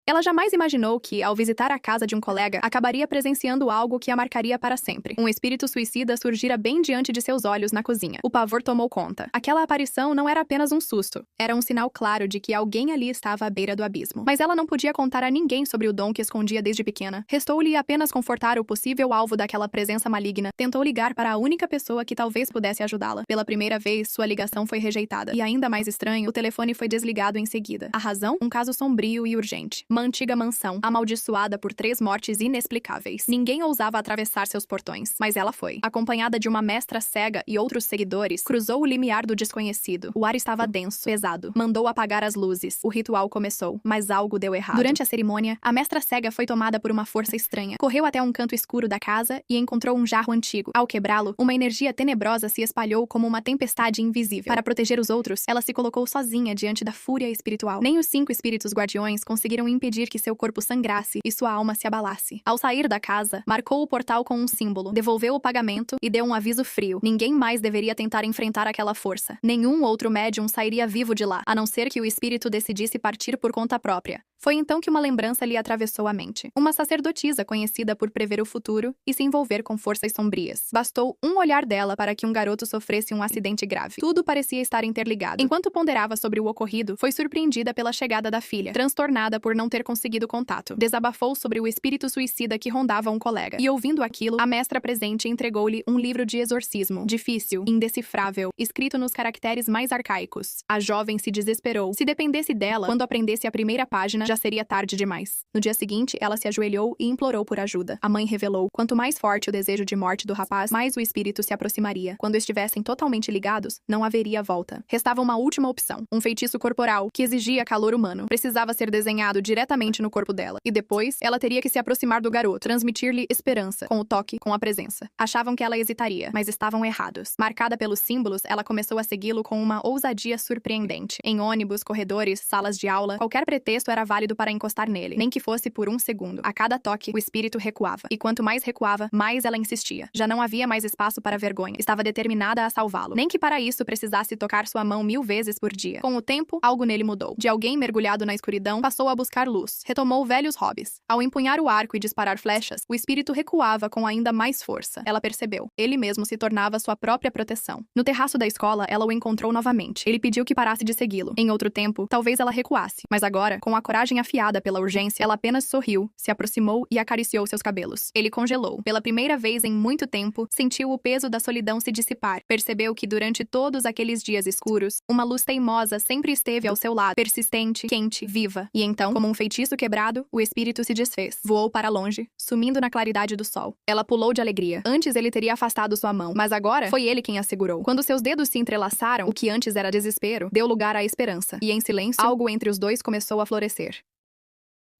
Ela jamais imaginou que, ao visitar a casa de um colega, acabaria presenciando algo que a marcaria para sempre. Um espírito suicida surgira bem diante de seus olhos na cozinha. O pavor tomou conta. Aquela aparição não era apenas um susto. Era um sinal claro de que alguém ali estava à beira do abismo. Mas ela não podia contar a ninguém sobre o dom que escondia desde pequena. Restou-lhe apenas confortar o possível alvo daquela presença maligna. Tentou ligar para a única pessoa que talvez pudesse ajudá-la. Pela primeira vez, sua ligação foi rejeitada. E ainda mais estranho, o telefone foi desligado em seguida. A razão? Um caso sombrio e urgente. Uma antiga mansão, amaldiçoada por 3 mortes inexplicáveis. Ninguém ousava atravessar seus portões, mas ela foi. Acompanhada de uma mestra cega e outros seguidores, cruzou o limiar do desconhecido. O ar estava denso, pesado. Mandou apagar as luzes. O ritual começou, mas algo deu errado. Durante a cerimônia, a mestra cega foi tomada por uma força estranha. Correu até um canto escuro da casa e encontrou um jarro antigo. Ao quebrá-lo, uma energia tenebrosa se espalhou como uma tempestade invisível. Para proteger os outros, ela se colocou sozinha diante da fúria espiritual. Nem os 5 espíritos guardiões conseguiram impedir que seu corpo sangrasse e sua alma se abalasse. Ao sair da casa, marcou o portal com um símbolo, devolveu o pagamento e deu um aviso frio. Ninguém mais deveria tentar enfrentar aquela força. Nenhum outro médium sairia vivo de lá, a não ser que o espírito decidisse partir por conta própria. Foi então que uma lembrança lhe atravessou a mente. Uma sacerdotisa conhecida por prever o futuro e se envolver com forças sombrias. Bastou um olhar dela para que um garoto sofresse um acidente grave. Tudo parecia estar interligado. Enquanto ponderava sobre o ocorrido, foi surpreendida pela chegada da filha, transtornada por não ter conseguido contato. Desabafou sobre o espírito suicida que rondava um colega. E ouvindo aquilo, a mestra presente entregou-lhe um livro de exorcismo, difícil, indecifrável, escrito nos caracteres mais arcaicos. A jovem se desesperou. Se dependesse dela, quando aprendesse a primeira página, já seria tarde demais. No dia seguinte, ela se ajoelhou e implorou por ajuda. A mãe revelou: quanto mais forte o desejo de morte do rapaz, mais o espírito se aproximaria. Quando estivessem totalmente ligados, não haveria volta. Restava uma última opção: um feitiço corporal que exigia calor humano. Precisava ser desenhado diretamente no corpo dela. E depois, ela teria que se aproximar do garoto, transmitir-lhe esperança, com o toque, com a presença. Achavam que ela hesitaria, mas estavam errados. Marcada pelos símbolos, ela começou a segui-lo com uma ousadia surpreendente. Em ônibus, corredores, salas de aula, qualquer pretexto era válido para encostar nele, nem que fosse por um segundo. A cada toque, o espírito recuava. E quanto mais recuava, mais ela insistia. Já não havia mais espaço para vergonha. Estava determinada a salvá-lo. Nem que para isso precisasse tocar sua mão 1000 vezes por dia. Com o tempo, algo nele mudou. De alguém mergulhado na escuridão, passou a buscar luz. Retomou velhos hobbies. Ao empunhar o arco e disparar flechas, o espírito recuava com ainda mais força. Ela percebeu. Ele mesmo se tornava sua própria proteção. No terraço da escola, ela o encontrou novamente. Ele pediu que parasse de segui-lo. Em outro tempo, talvez ela recuasse. Mas agora, com a coragem afiada pela urgência, ela apenas sorriu, se aproximou e acariciou seus cabelos. Ele congelou. Pela primeira vez em muito tempo, sentiu o peso da solidão se dissipar. Percebeu que durante todos aqueles dias escuros, uma luz teimosa sempre esteve ao seu lado, persistente, quente, viva. E então, como um feitiço quebrado, o espírito se desfez. Voou para longe, sumindo na claridade do sol. Ela pulou de alegria. Antes ele teria afastado sua mão, mas agora foi ele quem a segurou. Quando seus dedos se entrelaçaram, o que antes era desespero, deu lugar à esperança. E em silêncio, algo entre os dois começou a florescer.